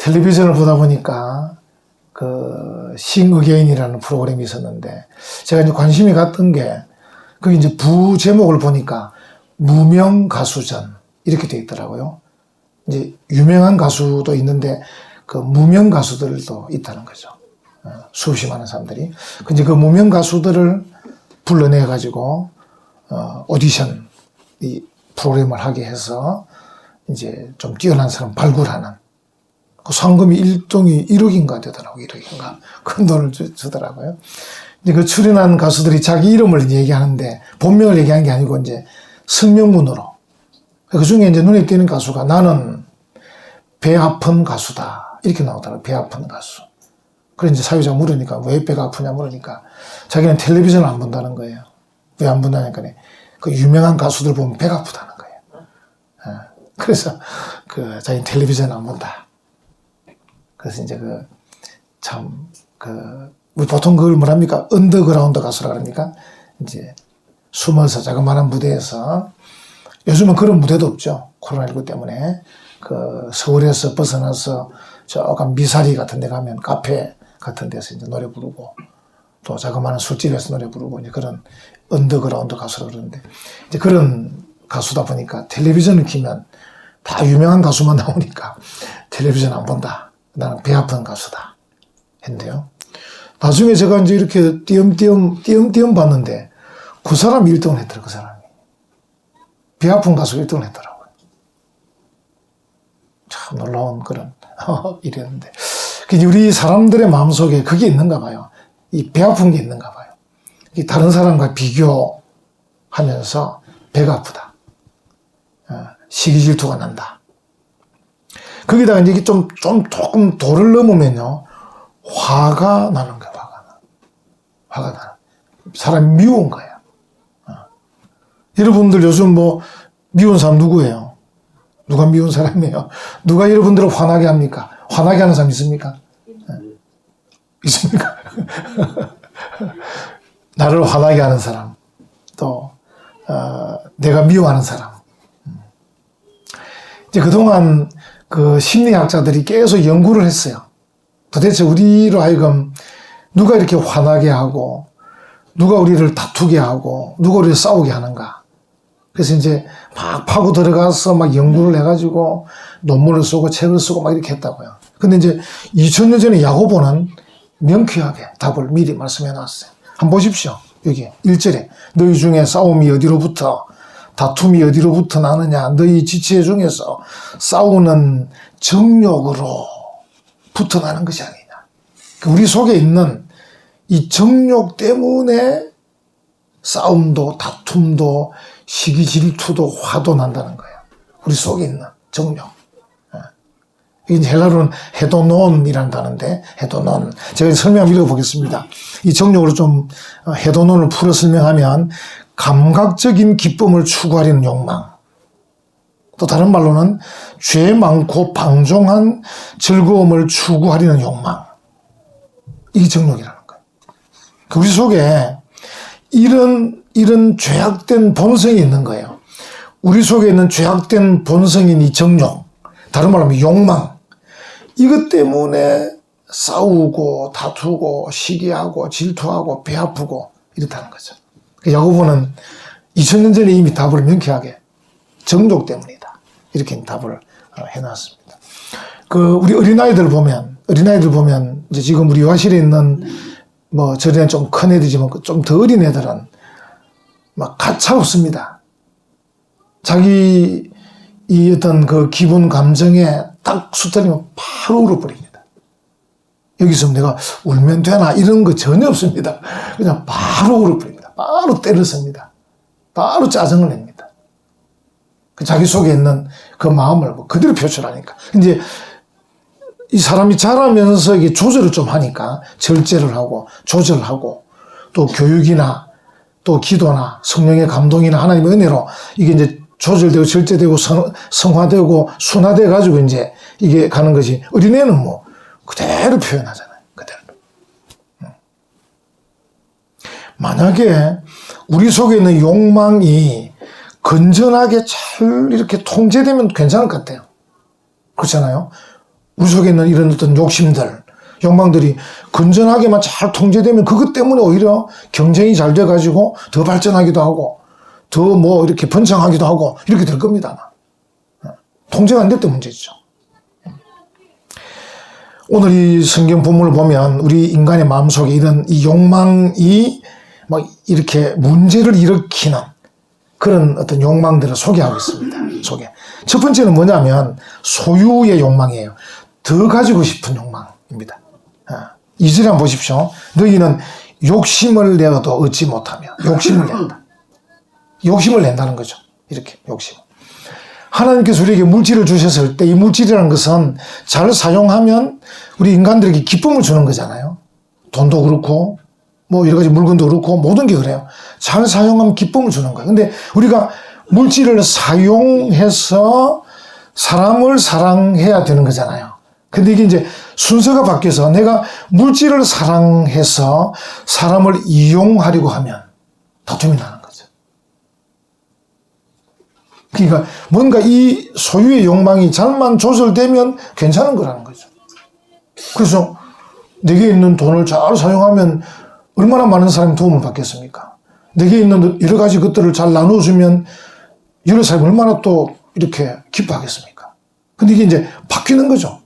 텔레비전을 보다 보니까 그 싱어게인이라는 프로그램이 있었는데 제가 이제 관심이 갔던 게 그게 이제 부제목을 보니까 무명 가수전 이렇게 돼 있더라고요. 이제 유명한 가수도 있는데 그 무명 가수들도 있다는 거죠. 수없이 많은 사람들이. 근데 그 무명 가수들을 불러내 가지고 오디션 이 프로그램을 하게 해서 이제 좀 뛰어난 사람 발굴하는 그 상금이 일종이 1억인가 되더라고요. 1억인가. 큰 돈을 주더라고요. 이제 그 출연한 가수들이 자기 이름을 얘기하는데 본명을 얘기한 게 아니고 이제 성명문으로. 그 중에 이제 눈에 띄는 가수가 나는 배 아픈 가수다. 이렇게 나오더라고요. 배 아픈 가수. 그래 이제 사회자가 물으니까 왜 배가 아프냐 물으니까 자기는 텔레비전을 안 본다는 거예요. 왜 안 본다니까 그 유명한 가수들 보면 배가 아프다는 거예요. 그래서 그 자기는 텔레비전 안 본다. 그래서 이제 우리 보통 그걸 뭐랍니까? 언더그라운드 가수라 그럽니까? 이제 숨어서 자그마한 무대에서 요즘은 그런 무대도 없죠. 코로나19 때문에 그 서울에서 벗어나서 조금 미사리 같은 데 가면 카페 같은 데서 이제 노래 부르고 또 자그마한 술집에서 노래 부르고 이제 그런 언더그라운드 가수라 그러는데 이제 그런 가수다 보니까 텔레비전을 키면 다 유명한 가수만 나오니까 텔레비전 안 본다. 나는 배 아픈 가수다. 했는데요. 나중에 제가 이제 이렇게 띄엄띄엄 봤는데 그 사람이 1등을 했더라고요. 그 사람이. 배 아픈 가수 1등을 했더라고요. 참 놀라운 그런 일이었는데 우리 사람들의 마음속에 그게 있는가 봐요. 이 배 아픈 게 있는가 봐요. 다른 사람과 비교하면서 배가 아프다. 시기 질투가 난다. 거기다가 이제 조금 도를 넘으면요. 화가 나는 거야, 화가 나는. 사람이 미운 거야. 여러분들 요즘 뭐, 미운 사람 누구예요? 누가 미운 사람이에요? 누가 여러분들을 화나게 합니까? 화나게 하는 사람 있습니까? 있습니까? 나를 화나게 하는 사람. 또, 내가 미워하는 사람. 이제 그동안 그 심리학자들이 계속 연구를 했어요. 도대체 우리로 하여금 누가 이렇게 화나게 하고, 누가 우리를 다투게 하고, 누가 우리를 싸우게 하는가. 그래서 이제 막 파고 들어가서 막 연구를 해가지고 논문을 쓰고 책을 쓰고 막 이렇게 했다고요. 근데 이제 2000년 전에 야고보는 명쾌하게 답을 미리 말씀해 놨어요. 한번 보십시오. 여기 1절에 너희 중에 싸움이 어디로부터 다툼이 어디로부터 나느냐 너희 지체 중에서 싸우는 정욕으로부터 나는 것이 아니냐. 우리 속에 있는 이 정욕 때문에 싸움도 다툼도 시기 질투도 화도 난다는 거예요. 우리 속에 있는 정욕. 이게 헬라로는 헤도논이라는 단어인데 헤도논. 제가 설명 읽어보겠습니다. 이 정욕으로 좀 헤도논을 풀어 설명하면 감각적인 기쁨을 추구하려는 욕망. 또 다른 말로는 죄 많고 방종한 즐거움을 추구하려는 욕망. 이게 정욕이라는 거예요. 우리 속에 이런 죄악된 본성이 있는 거예요. 우리 속에 있는 죄악된 본성인 이 정욕. 다른 말로 하면 욕망. 이것 때문에 싸우고 다투고 시기하고 질투하고 배 아프고 이렇다는 거죠. 야고보는 2000년 전에 이미 답을 명쾌하게 정욕 때문이다. 이렇게 답을 해놨습니다. 우리 어린아이들 보면 이제 지금 우리 요아실에 있는 뭐 저런 좀 큰 애들이지만 좀 더 어린 애들은 막 가차 없습니다. 자기 이 어떤 그 기분 감정에 딱 수틀리면 바로 울어버립니다. 여기서 내가 울면 되나 이런 거 전혀 없습니다. 그냥 바로 울어버립니다. 바로 때를 씁니다. 바로 짜증을 냅니다. 자기 속에 있는 그 마음을 그대로 표출하니까. 이제 이 사람이 자라면서 이게 조절을 좀 하니까 절제를 하고 조절하고 또 교육이나 또 기도나 성령의 감동이나 하나님의 은혜로 이게 이제 조절되고 절제되고 성화되고 순화돼 가지고 이제 이게 가는 것이 어린애는 뭐 그대로 표현하잖아요. 그대로. 만약에 우리 속에 있는 욕망이 건전하게 잘 이렇게 통제되면 괜찮을 것 같아요. 그렇잖아요. 우리 속에 있는 이런 어떤 욕심들, 욕망들이 건전하게만 잘 통제되면 그것 때문에 오히려 경쟁이 잘 돼가지고 더 발전하기도 하고 더 뭐 이렇게 번창하기도 하고 이렇게 될 겁니다. 통제가 안 됐던 문제죠. 오늘 이 성경 본문을 보면 우리 인간의 마음속에 이런 이 욕망이 막 이렇게 문제를 일으키는 그런 어떤 욕망들을 소개하고 있습니다. 첫 번째는 뭐냐면 소유의 욕망이에요. 더 가지고 싶은 욕망입니다. 2절에 한번 보십시오. 너희는 욕심을 내어도 얻지 못하며 욕심을 낸다. 욕심을 낸다는 거죠. 이렇게 욕심. 하나님께서 우리에게 물질을 주셨을 때 이 물질이라는 것은 잘 사용하면 우리 인간들에게 기쁨을 주는 거잖아요. 돈도 그렇고 뭐 여러 가지 물건도 그렇고 모든 게 그래요. 잘 사용하면 기쁨을 주는 거예요. 근데 우리가 물질을 사용해서 사람을 사랑해야 되는 거잖아요. 근데 이게 이제 순서가 바뀌어서 내가 물질을 사랑해서 사람을 이용하려고 하면 다툼이 나는 거죠. 그러니까 뭔가 이 소유의 욕망이 잘만 조절되면 괜찮은 거라는 거죠. 그래서 내게 있는 돈을 잘 사용하면 얼마나 많은 사람이 도움을 받겠습니까? 내게 있는 여러 가지 것들을 잘 나눠주면 여러 사람이 얼마나 또 이렇게 기뻐하겠습니까? 근데 이게 이제 바뀌는 거죠.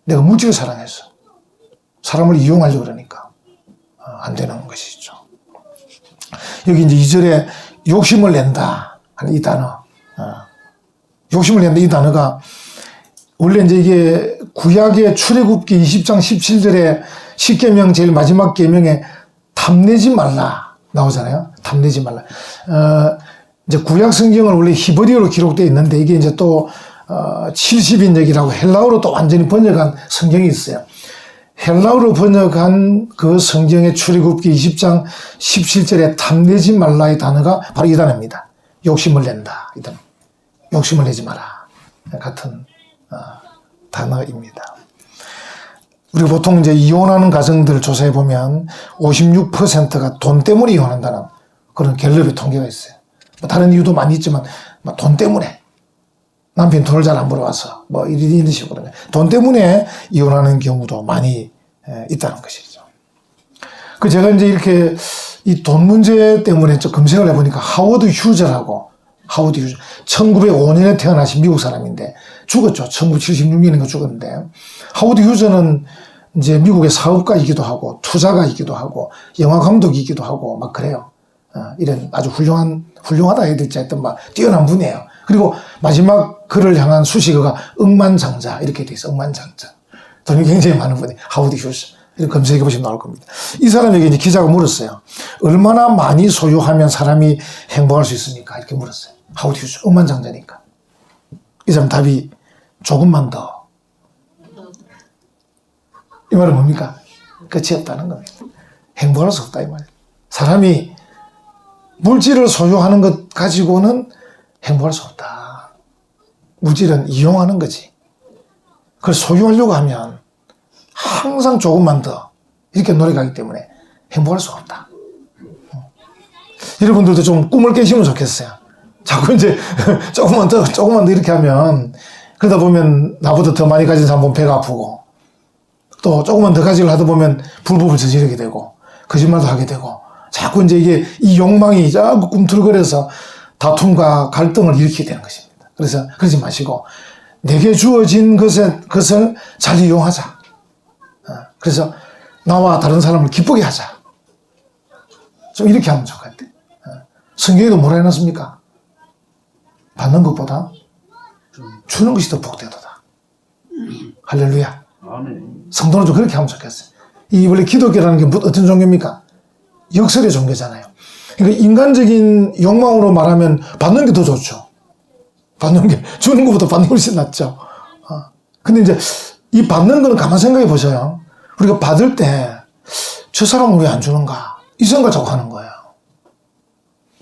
내가 물질을 사랑해서 사람을 이용하려고 그러니까 안 되는 것이죠. 여기 이제 2절에 욕심을 낸다 하는 이 단어, 욕심을 낸다 이 단어가 원래 이제 이게 구약의 출애굽기 20장 17절에 10계명 제일 마지막 계명에 탐내지 말라 나오잖아요. 탐내지 말라. 이제 구약 성경은 원래 히브리어로 기록되어 있는데 이게 이제 또 70인역이라고 헬라어로 또 완전히 번역한 성경이 있어요. 헬라어로 번역한 그 성경의 출애굽기 20장 17절에 탐내지 말라의 단어가 바로 이 단어입니다. 욕심을 낸다. 이 단어. 욕심을 내지 마라. 같은 단어입니다. 우리 보통 이제 이혼하는 가정들 조사해 보면 56%가 돈 때문에 이혼한다는 그런 갤럽의 통계가 있어요. 뭐 다른 이유도 많이 있지만 돈 때문에 남편 돈을 잘 안 벌어와서 뭐 이런 식으로 돈 때문에 이혼하는 경우도 많이 있다는 것이죠. 그 제가 이제 이렇게 이 돈 문제 때문에 좀 검색을 해보니까 하워드 휴저라고 1905년에 태어나신 미국 사람인데 죽었죠. 1976년인가 죽었는데 하워드 휴저는 이제 미국의 사업가이기도 하고 투자가이기도 하고 영화 감독이기도 하고 막 그래요. 이런 아주 훌륭하다 해야 될지 하여튼 막 뛰어난 분이에요. 그리고 마지막 그를 향한 수식어가 억만장자 이렇게 돼 있어. 억만장자. 돈이 굉장히 많은 분이 하워드 휴저. 이렇게 검색해 보시면 나올 겁니다. 이 사람에게 이제 기자가 물었어요. 얼마나 많이 소유하면 사람이 행복할 수 있습니까? 이렇게 물었어요. 하워드 휴저. 억만장자니까. 이 사람 답이 조금만 더. 이 말은 뭡니까? 끝이 없다는 겁니다. 행복할 수 없다 이 말이에요. 사람이 물질을 소유하는 것 가지고는 행복할 수 없다. 물질은 이용하는 거지. 그걸 소유하려고 하면 항상 조금만 더 이렇게 노력하기 때문에 행복할 수 없다. 여러분들도 좀 꿈을 깨시면 좋겠어요. 자꾸 이제 조금만 더 이렇게 하면 그러다 보면 나보다 더 많이 가진 사람 보면 배가 아프고 또 조금만 더 가지려 하다 보면 불법을 저지르게 되고 거짓말도 하게 되고 자꾸 이제 이게 이 욕망이 자꾸 꿈틀거려서 다툼과 갈등을 일으키게 되는 것입니다. 그래서 그러지 마시고 내게 주어진 것을 잘 이용하자. 그래서 나와 다른 사람을 기쁘게 하자. 좀 이렇게 하면 좋을 것 같아요. 성경에도 뭐라 해놨습니까? 받는 것보다 주는 것이 더 복되도다. 할렐루야. 성도는 좀 그렇게 하면 좋겠어요. 이 원래 기독교라는 게 어떤 종교입니까? 역설의 종교잖아요. 그러니까 인간적인 욕망으로 말하면 받는 게 더 좋죠. 받는 게, 주는 것보다 받는 게 훨씬 낫죠. 근데 이제 이 받는 거는 가만 생각해 보세요. 우리가 받을 때 저 사람은 왜 안 주는가? 이 생각 자꾸 하는 거예요.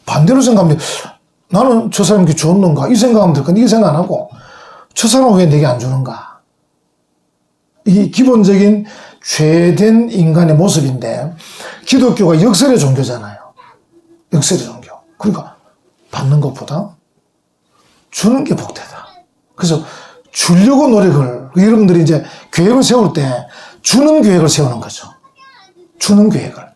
반대로 생각하면 나는 저 사람에게 줬는가? 이 생각하면 될 건데 이 생각 안 하고 저 사람은 왜 내게 안 주는가? 이 기본적인 죄된 인간의 모습인데 기독교가 역설의 종교잖아요. 역설의 종교. 그러니까 받는 것보다 주는 게 복되다. 그래서 주려고 노력을 여러분들이 이제 계획을 세울 때 주는 계획을 세우는 거죠. 주는 계획을.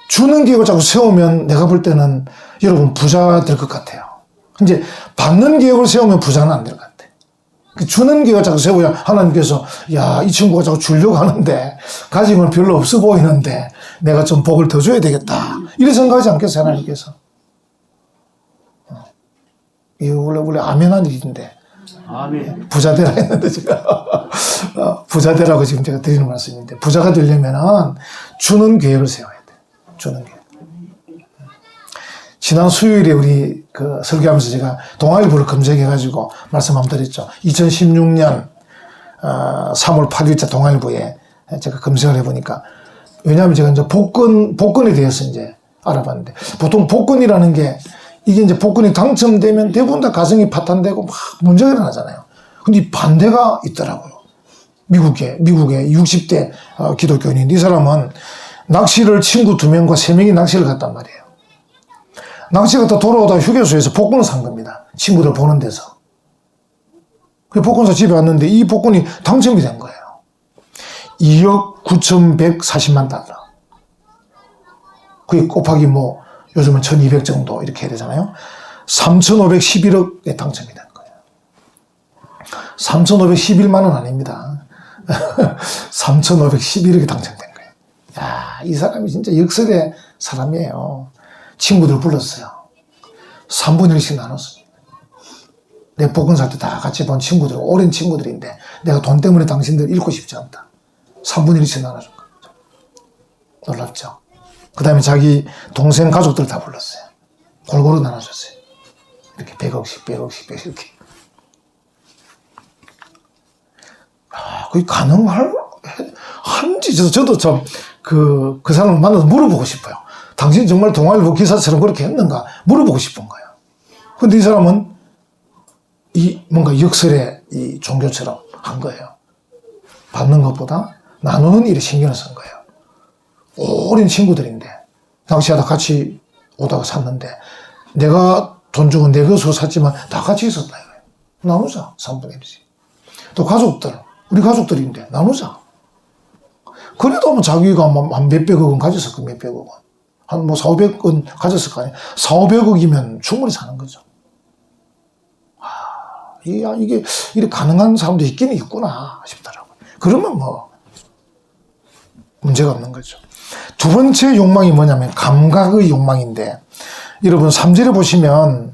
주는 계획을 자꾸 세우면 내가 볼 때는 여러분 부자 될 것 같아요. 이제 받는 계획을 세우면 부자는 안 될 것 같아요. 주는 계획을 자꾸 세워야 하나님께서 야, 이 친구가 자꾸 주려고 하는데 가진 건 별로 없어 보이는데 내가 좀 복을 더 줘야 되겠다. 이래 생각하지 않겠어요, 하나님께서? 이거 원래 아멘한 일인데. 아멘. 부자 되라 했는데 제가 부자 되라고 지금 제가 드리는 말씀인데 부자가 되려면은 주는 계획을 세워야 돼. 주는 계획. 지난 수요일에 우리 그 설교하면서 제가 동아일보를 검색해가지고 말씀 한번 드렸죠. 2016년 3월 8일자 동아일보에 제가 검색을 해보니까 왜냐하면 제가 이제 복권에 대해서 이제 알아봤는데 보통 복권이라는 게 이게 이제 복권이 당첨되면 대부분 다 가정이 파탄되고 막 문제가 일어나잖아요. 근데 이 반대가 있더라고요. 미국에 60대 기독교인인데 이 사람은 낚시를 친구 2명과 3명이 낚시를 갔단 말이에요. 낚시 갔다 돌아오다 휴게소에서 복권을 산 겁니다. 친구들 보는 데서. 복권사 집에 왔는데 이 복권이 당첨이 된 거예요. 2억 9,140만 달러. 그게 곱하기 뭐 요즘은 1200 정도 이렇게 해야 되잖아요. 3,511억에 당첨이 된 거예요. 3,511만 원 아닙니다. 3,511억에 당첨된 거예요. 야, 이 사람이 진짜 역설의 사람이에요. 친구들 불렀어요. 3분의 1씩 나눴습니다. 내 복권 살 때 다 같이 본 친구들, 오랜 친구들인데 내가 돈 때문에 당신들 잃고 싶지 않다. 3분의 1씩 나눠준 거죠. 놀랍죠? 그 다음에 자기 동생 가족들 다 불렀어요. 골고루 나눠줬어요. 이렇게 100억씩 이렇게. 그게 가능한지 저도 참 그 사람을 만나서 물어보고 싶어요. 당신 정말 동아일보 기사처럼 그렇게 했는가 물어보고 싶은 거예요. 근데 이 사람은 뭔가 역설의 이 종교처럼 한 거예요. 받는 것보다 나누는 일에 신경을 쓴 거예요. 오랜 친구들인데 낚시하다 같이 오다가 샀는데 내가 돈 주고 내 것으로 샀지만 다 같이 있었다 이거예요. 나누자. 3분의 1씩. 또 가족들, 우리 가족들인데 나누자. 그래도 뭐 자기가 한 몇백억 원 가졌을 거 몇백억 원. 한 뭐 4,500원 가졌을 거 아니에요. 4,500억이면 충분히 사는 거죠. 이게 이렇게 가능한 사람도 있기는 있구나 싶더라고요. 그러면 뭐 문제가 없는 거죠. 두 번째 욕망이 뭐냐면 감각의 욕망인데 여러분 3절에 보시면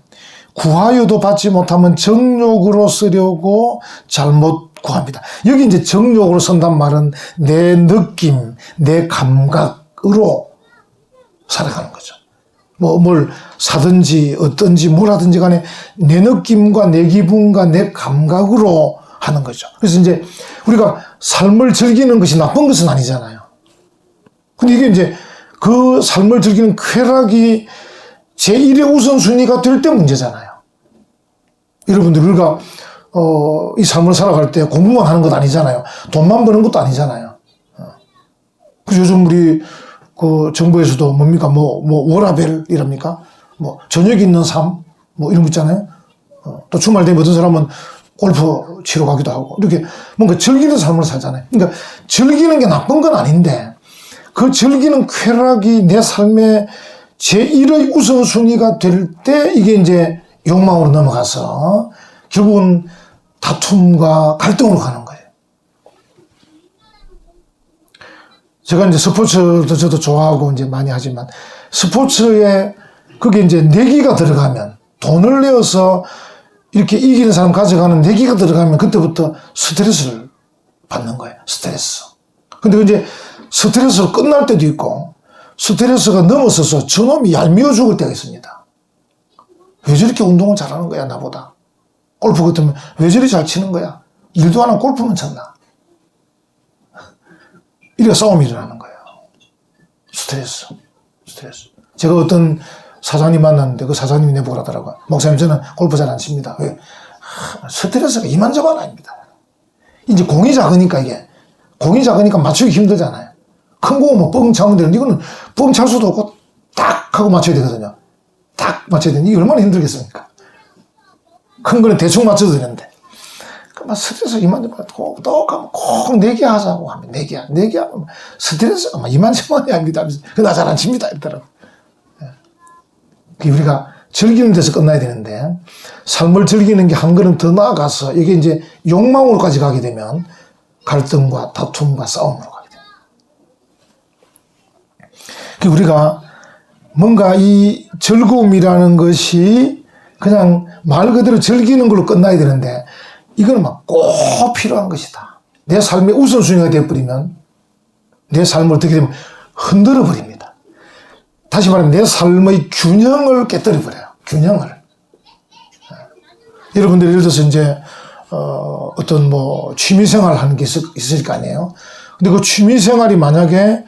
구하여도 받지 못하면 정욕으로 쓰려고 잘못 구합니다. 여기 이제 정욕으로 쓴단 말은 내 느낌, 내 감각으로 살아가는 거죠. 뭐 뭘 사든지 어떤지 뭘 하든지 간에 내 느낌과 내 기분과 내 감각으로 하는 거죠. 그래서 이제 우리가 삶을 즐기는 것이 나쁜 것은 아니잖아요. 근데 이게 이제 그 삶을 즐기는 쾌락이 제1의 우선순위가 될 때 문제잖아요. 여러분들 우리가 이 삶을 살아갈 때 공부만 하는 것 아니잖아요. 돈만 버는 것도 아니잖아요. 그래서 요즘 우리 그 정부에서도 뭡니까 뭐 워라벨이랍니까? 뭐 저녁 있는 삶 뭐 이런 거 있잖아요. 또 주말 되면 어떤 사람은 골프 치러 가기도 하고 이렇게 뭔가 즐기는 삶을 살잖아요. 그러니까 즐기는 게 나쁜 건 아닌데 그 즐기는 쾌락이 내 삶의 제1의 우선순위가 될 때 이게 이제 욕망으로 넘어가서 결국은 다툼과 갈등으로 가는 거예요. 제가 이제 스포츠도 저도 좋아하고 이제 많이 하지만 스포츠에 그게 이제 내기가 들어가면 돈을 내어서 이렇게 이기는 사람 가져가는 내기가 들어가면 그때부터 스트레스를 받는 거예요. 스트레스. 근데 이제 스트레스로 끝날 때도 있고 스트레스가 넘어서서 저놈이 얄미워 죽을 때가 있습니다. 왜 저렇게 운동을 잘하는 거야 나보다. 골프 같으면 왜 저리 잘 치는 거야. 일도 안 하고 골프만 쳤나. 이렇게 싸움이 일어나는 거예요. 스트레스. 제가 어떤 사장님 만났는데 그 사장님이 내보고 하더라고요. 목사님 저는 골프 잘 안 칩니다. 왜? 스트레스가 이만저만 아닙니다. 이제 공이 작으니까 맞추기 힘들잖아요. 큰 공은 뭐 뻥 차면 되는데 이거는 뻥 찰 수도 없고 딱 하고 맞춰야 되거든요. 딱 맞춰야 되는데 이게 얼마나 힘들겠습니까? 큰 거는 대충 맞춰도 되는데. 막 스트레스 이만저만 또 가면 꼭 내기하자고 하면 내기하면 스트레스가 막 이만저만이 합니다. 그나 잘 안 칩니다. 이러더라고. 우리가 즐기는 데서 끝나야 되는데 삶을 즐기는 게 한 걸음 더 나아가서 이게 이제 욕망으로까지 가게 되면 갈등과 다툼과 싸움으로 가게 됩니다. 우리가 뭔가 이 즐거움이라는 것이 그냥 말 그대로 즐기는 걸로 끝나야 되는데 이거는 막 꼭 필요한 것이다. 내 삶의 우선순위가 되어버리면 내 삶을 어떻게 되면 흔들어 버립니다. 다시 말하면 내 삶의 균형을 깨뜨려버려요. 균형을. 여러분들 예를 들어서 이제 어떤 뭐 취미생활 하는 게 있을 거 아니에요. 근데 그 취미생활이 만약에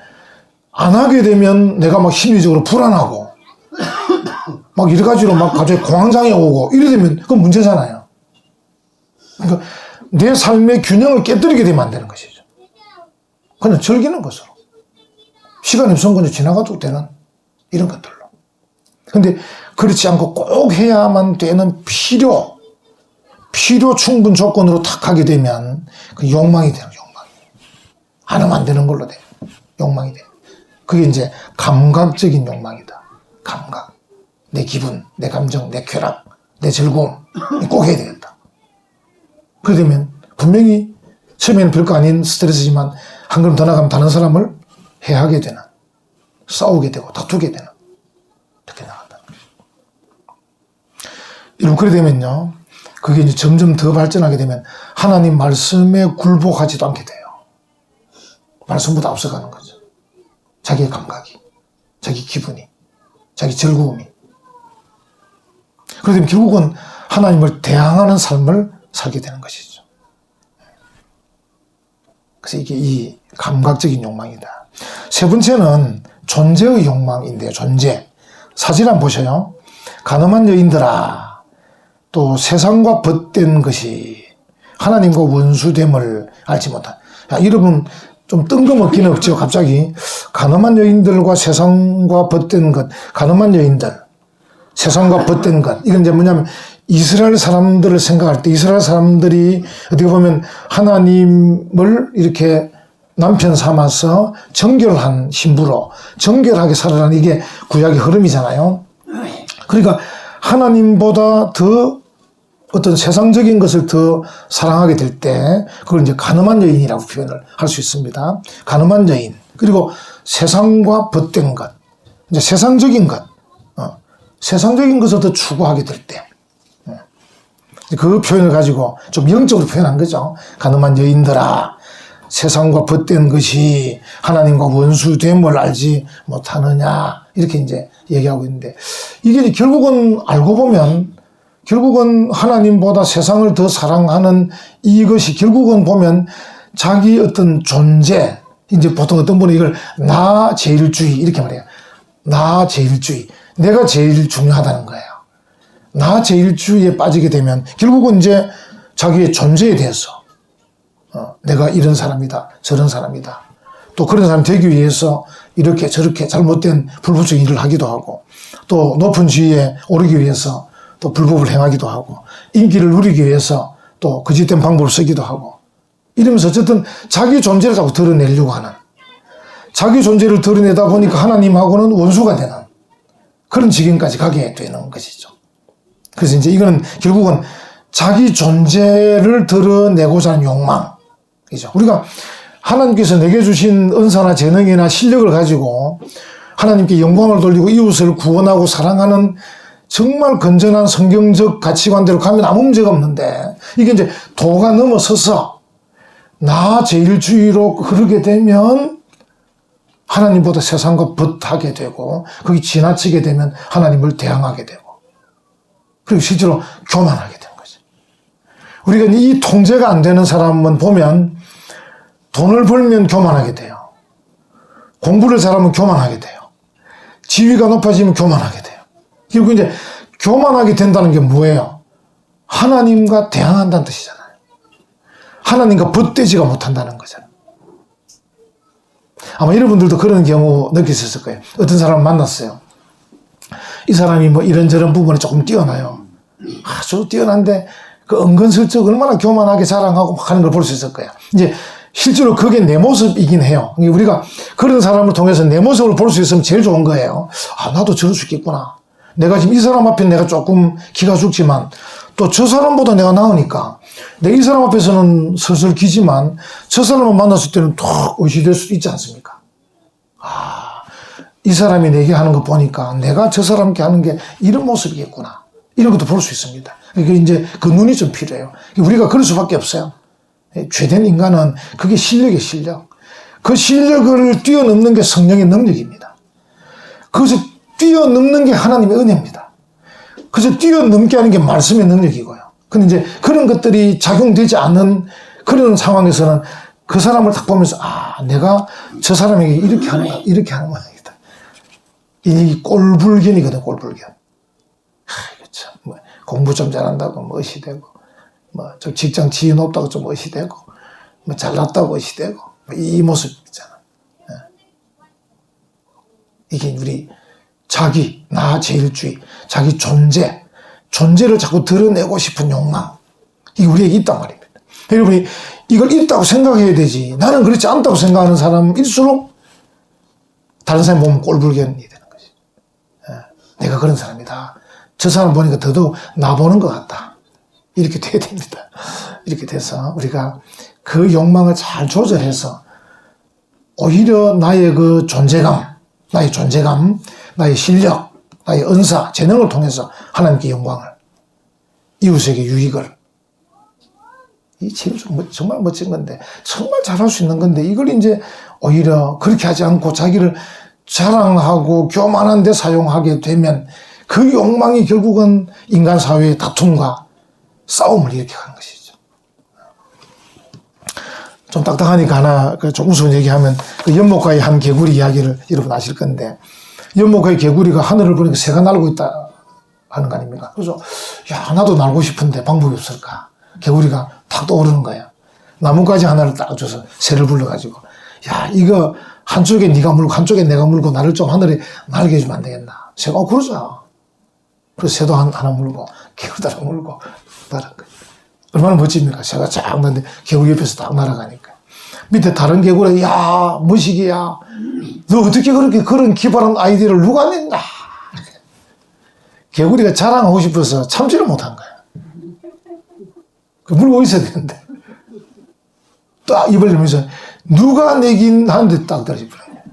안 하게 되면 내가 막 심리적으로 불안하고 막 여러 가지로 막 갑자기 공황장애 오고 이래 되면 그건 문제잖아요. 그러니까 내 삶의 균형을 깨뜨리게 되면 안 되는 것이죠. 그냥 즐기는 것으로. 시간이 없으면 그냥 지나가도 되는 이런 것들로. 근데 그렇지 않고 꼭 해야만 되는 필요 충분 조건으로 탁 하게 되면 그 욕망이 돼요, 욕망이. 안 하면 안 되는 걸로 돼요. 욕망이 돼요. 그게 이제 감각적인 욕망이다. 감각. 내 기분, 내 감정, 내 쾌락, 내 즐거움. 꼭 해야 되겠다. 그러면 분명히 처음에는 별거 아닌 스트레스지만 한 걸음 더 나가면 다른 사람을 해하게 되는, 싸우게 되고 다투게 되는, 이렇게 나간다는 거죠. 여러분, 그래 되면요, 그게 이제 점점 더 발전하게 되면 하나님 말씀에 굴복하지도 않게 돼요. 말씀보다 앞서가는 거죠. 자기의 감각이, 자기 기분이, 자기 즐거움이. 그러면 결국은 하나님을 대항하는 삶을 살게 되는 것이죠. 그래서 이게 이 감각적인 욕망이다. 세 번째는 존재의 욕망인데요. 존재. 사진 한번 보셔요. 가늠한 여인들아, 또 세상과 벗된 것이 하나님과 원수됨을 알지 못한. 여러분 좀 뜬금없기는 없죠. 갑자기 가늠한 여인들과 세상과 벗된 것, 가늠한 여인들, 세상과 벗된 것. 이건 이제 뭐냐면 이스라엘 사람들을 생각할 때 이스라엘 사람들이 어떻게 보면 하나님을 이렇게 남편 삼아서 정결한 신부로 정결하게 살아가는 이게 구약의 흐름이잖아요. 그러니까 하나님보다 더 어떤 세상적인 것을 더 사랑하게 될 때 그걸 이제 가늠한 여인이라고 표현을 할 수 있습니다. 가늠한 여인. 그리고 세상과 벗된 것. 이제 세상적인 것. 세상적인 것을 더 추구하게 될 때. 그 표현을 가지고 좀 영적으로 표현한 거죠. 가늠한 여인들아, 세상과 벗된 것이 하나님과 원수됨을 알지 못하느냐. 이렇게 이제 얘기하고 있는데, 이게 결국은 알고 보면, 결국은 하나님보다 세상을 더 사랑하는 이것이 결국은 보면 자기 어떤 존재, 이제 보통 어떤 분은 이걸 나 제일주의, 이렇게 말해요. 나 제일주의. 내가 제일 중요하다는 거예요. 나 제일주의에 빠지게 되면 결국은 이제 자기의 존재에 대해서 내가 이런 사람이다, 저런 사람이다. 또 그런 사람 되기 위해서 이렇게 저렇게 잘못된 불법적인 일을 하기도 하고, 또 높은 지위에 오르기 위해서 또 불법을 행하기도 하고, 인기를 누리기 위해서 또 거짓된 방법을 쓰기도 하고, 이러면서 어쨌든 자기 존재를 자꾸 드러내려고 하는, 자기 존재를 드러내다 보니까 하나님하고는 원수가 되는 그런 지경까지 가게 되는 것이죠. 그래서 이제 이거는 결국은 자기 존재를 드러내고자 하는 욕망이죠. 우리가 하나님께서 내게 주신 은사나 재능이나 실력을 가지고 하나님께 영광을 돌리고 이웃을 구원하고 사랑하는 정말 건전한 성경적 가치관대로 가면 아무 문제가 없는데, 이게 이제 도가 넘어서서 나 제일주의로 흐르게 되면 하나님보다 세상과 벗하게 되고, 거기 지나치게 되면 하나님을 대항하게 되고, 그리고 실제로 교만하게 되는 거죠. 우리가 이 통제가 안 되는 사람은 보면 돈을 벌면 교만하게 돼요. 공부를 잘하면 교만하게 돼요. 지위가 높아지면 교만하게 돼요. 결국 이제 교만하게 된다는 게 뭐예요? 하나님과 대항한다는 뜻이잖아요. 하나님과 벗되지가 못한다는 거잖아요. 아마 여러분들도 그런 경우 느끼셨을 거예요. 어떤 사람을 만났어요. 이 사람이 뭐 이런저런 부분에 조금 뛰어나요. 아주 뛰어난데 그 은근슬쩍 얼마나 교만하게 자랑하고 막 하는 걸 볼 수 있을 거야. 이제 실제로 그게 내 모습이긴 해요. 우리가 그런 사람을 통해서 내 모습을 볼 수 있으면 제일 좋은 거예요. 아, 나도 저럴 수 있겠구나. 내가 지금 이 사람 앞에 내가 조금 기가 죽지만 또 저 사람보다 내가 나으니까 내 이 사람 앞에서는 슬슬 기지만 저 사람을 만났을 때는 툭 의시될 수도 있지 않습니까? 아, 이 사람이 내게 하는 거 보니까 내가 저 사람께 하는 게 이런 모습이겠구나. 이런 것도 볼 수 있습니다. 그러니까 이제 그 눈이 좀 필요해요. 우리가 그럴 수밖에 없어요. 죄된 인간은 그게 실력이에요, 실력. 그 실력을 뛰어넘는 게 성령의 능력입니다. 그것을 뛰어넘는 게 하나님의 은혜입니다. 그래서 뛰어넘게 하는 게 말씀의 능력이고요. 근데 이제 그런 것들이 작용되지 않는 그런 상황에서는 그 사람을 딱 보면서, 아, 내가 저 사람에게 이렇게 하는 거야, 이렇게 하는 모양이다. 이 꼴불견이거든, 꼴불견. 이거 참, 뭐, 공부 좀 잘한다고 뭐 의시되고, 뭐, 저 직장 지위 높다고 좀 의시되고, 뭐, 잘났다고 의시되고, 뭐 이 모습 있잖아. 이게 우리 자기, 나 제일주의, 자기 존재를 자꾸 드러내고 싶은 욕망. 이게 우리에게 있단 말입니다. 여러분이 이걸 있다고 생각해야 되지. 나는 그렇지 않다고 생각하는 사람일수록 다른 사람 보면 꼴불견이 되는 거지. 내가 그런 사람이다. 저 사람 보니까 더더욱 나 보는 것 같다. 이렇게 돼야 됩니다. 이렇게 돼서 우리가 그 욕망을 잘 조절해서 오히려 나의 그 존재감, 나의 실력, 나의 은사, 재능을 통해서 하나님께 영광을, 이웃에게 유익을. 이 정말 멋진 건데, 정말 잘할 수 있는 건데, 이걸 이제 오히려 그렇게 하지 않고 자기를 자랑하고 교만한 데 사용하게 되면 그 욕망이 결국은 인간 사회의 다툼과 싸움을 일으켜가는 것이죠. 좀 딱딱하니까 하나 좀 우스운 얘기하면 그 연못가의 한 개구리 이야기를 여러분 아실 건데, 연못가의 개구리가 하늘을 보니까 새가 날고 있다 하는 거 아닙니까? 그래서 야, 나도 날고 싶은데 방법이 없을까? 개구리가 탁 떠오르는 거야. 나뭇가지 하나를 딱 줘서 새를 불러가지고, 야, 이거 한쪽에 네가 물고 한쪽에 내가 물고 나를 좀 하늘에 날게 해주면 안 되겠나? 새가 그러자. 그래서 새도 하나 물고 개구리도 하나 물고 날아간 거야. 얼마나 멋집니까? 새가 쫙 났는데 개구리 옆에서 딱 날아가니까. 밑에 다른 개구리, 야, 무식이야. 너 어떻게 그렇게 그런 기발한 아이디어를 누가 냈나? 개구리가 자랑하고 싶어서 참지를 못한 거야. 물고 있어야 되는데. 딱 입을 열면서 누가 내긴 하는데 딱 떨어져 버려요.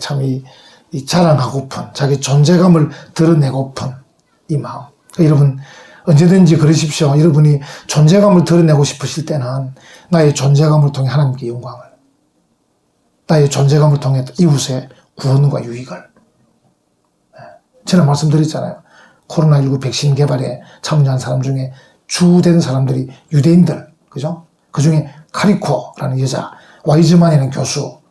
참 이 자랑하고픈, 자기 존재감을 드러내고픈 이 마음. 여러분, 언제든지 그러십시오. 여러분이 존재감을 드러내고 싶으실 때는 나의 존재감을 통해 하나님께 영광을, 나의 존재감을 통해 이웃의 구원과 유익을. 제가 말씀드렸잖아요. 코로나19 백신 개발에 참여한 사람 중에 주된 사람들이 유대인들, 그죠? 그 중에 카리코라는 여자, 와이즈만이라는 교수,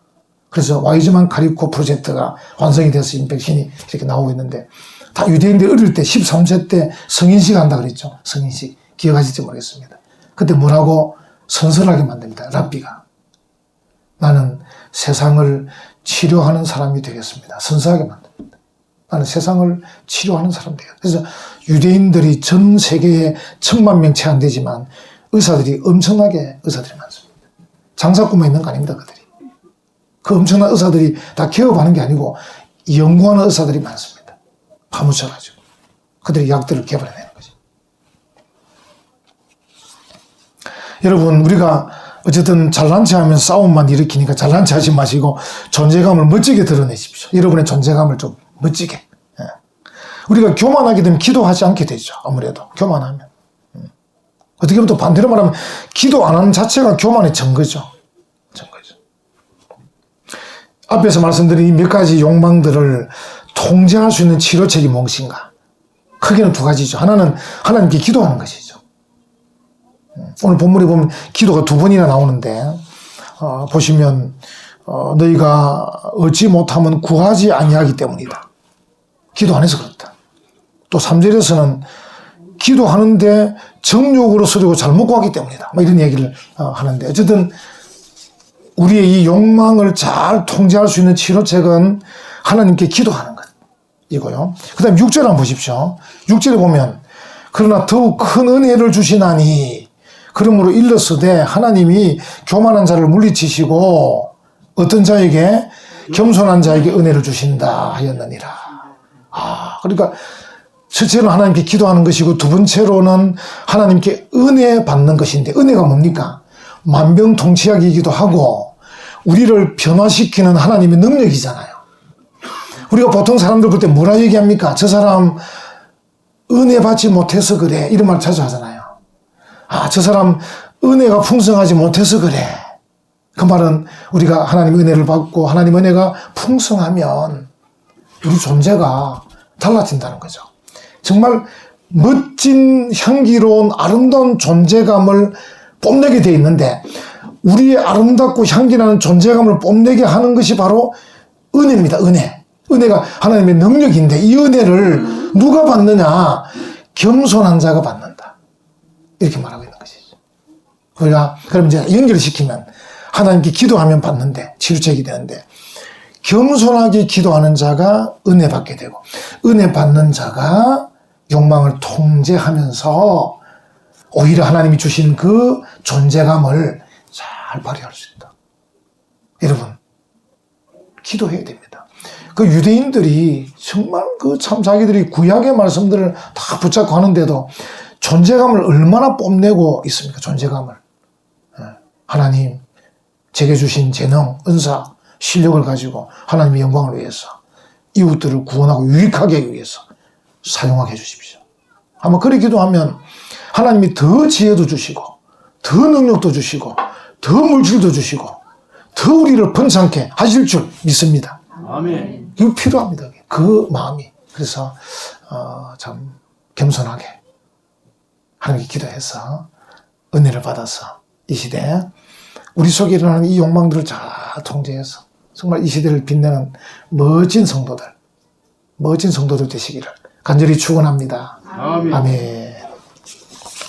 그래서 와이즈만 카리코 프로젝트가 완성이 돼서 이 백신이 이렇게 나오고 있는데, 다 유대인들 어릴 때 13세 때 성인식 한다 그랬죠. 성인식. 기억하실지 모르겠습니다. 그때 뭐라고 선선하게 만듭니다. 랍비가. 나는 세상을 치료하는 사람이 되겠습니다. 선선하게 만듭니다. 나는 세상을 치료하는 사람 되겠다. 그래서 유대인들이 전 세계에 1000만 명 채 안 되지만 의사들이 엄청나게 의사들이 많습니다. 장사꾼만 있는 거 아닙니다. 그들이. 그 엄청난 의사들이 다 개업하는 게 아니고 연구하는 의사들이 많습니다. 파묻혀가지고 그들이 약들을 개발해내는 거죠. 여러분, 우리가 어쨌든 잘난 체 하면 싸움만 일으키니까 잘난 체 하지 마시고 존재감을 멋지게 드러내십시오. 여러분의 존재감을 좀 멋지게. 우리가 교만하게 되면 기도하지 않게 되죠. 아무래도 교만하면. 어떻게 보면 또 반대로 말하면 기도 안 하는 자체가 교만의 증거죠. 증거죠. 앞에서 말씀드린 이 몇 가지 욕망들을 통제할 수 있는 치료책이 무엇인가? 크게는 두 가지죠. 하나는 하나님께 기도하는 것이죠. 오늘 본문에 보면 기도가 2번이나 나오는데, 보시면 너희가 얻지 못하면 구하지 아니하기 때문이다. 기도 안 해서 그렇다. 또 3절에서는 기도하는데 정욕으로 서리고 잘못 구하기 때문이다. 뭐 이런 얘기를 하는데, 어쨌든 우리의 이 욕망을 잘 통제할 수 있는 치료책은 하나님께 기도하는 것 이고요. 그 다음에 6절 한번 보십시오. 6절에 보면 그러나 더욱 큰 은혜를 주시나니 그러므로 일렀으되 하나님이 교만한 자를 물리치시고 어떤 자에게? 겸손한 자에게 은혜를 주신다 하였느니라. 그러니까 첫째로 하나님께 기도하는 것이고 두 번째로는 하나님께 은혜 받는 것인데 은혜가 뭡니까? 만병통치약이기도 하고 우리를 변화시키는 하나님의 능력이잖아요. 우리가 보통 사람들 볼 때 뭐라 얘기합니까? 저 사람 은혜 받지 못해서 그래. 이런 말 자주 하잖아요. 저 사람 은혜가 풍성하지 못해서 그래. 그 말은 우리가 하나님 은혜를 받고 하나님 은혜가 풍성하면 우리 존재가 달라진다는 거죠. 정말 멋진 향기로운 아름다운 존재감을 뽐내게 돼 있는데 우리의 아름답고 향기나는 존재감을 뽐내게 하는 것이 바로 은혜입니다. 은혜가 하나님의 능력인데 이 은혜를 누가 받느냐? 겸손한 자가 받는다. 이렇게 말하고 있는 것이죠. 우리가 그럼 이제 연결시키면 하나님께 기도하면 받는데 치유책이 되는데 겸손하게 기도하는 자가 은혜 받게 되고 은혜 받는 자가 욕망을 통제하면서 오히려 하나님이 주신 그 존재감을 잘 발휘할 수 있다. 여러분 기도해야 됩니다. 그 유대인들이 정말 그 참 자기들이 구약의 말씀들을 다 붙잡고 하는데도 존재감을 얼마나 뽐내고 있습니까? 존재감을. 하나님 제게 주신 재능, 은사, 실력을 가지고 하나님의 영광을 위해서 이웃들을 구원하고 유익하게 하기 위해서 사용하게 해주십시오. 아마 그렇게 기도하면 하나님이 더 지혜도 주시고 더 능력도 주시고 더 물질도 주시고 더 우리를 번창케 하실 줄 믿습니다. 아멘. 이거 필요합니다. 그 마음이. 그래서 참 겸손하게 하나님께 기도해서 은혜를 받아서 이 시대에 우리 속에 일어나는 이 욕망들을 잘 통제해서 정말 이 시대를 빛내는 멋진 성도들 되시기를 간절히 축원합니다. 아멘. 아멘.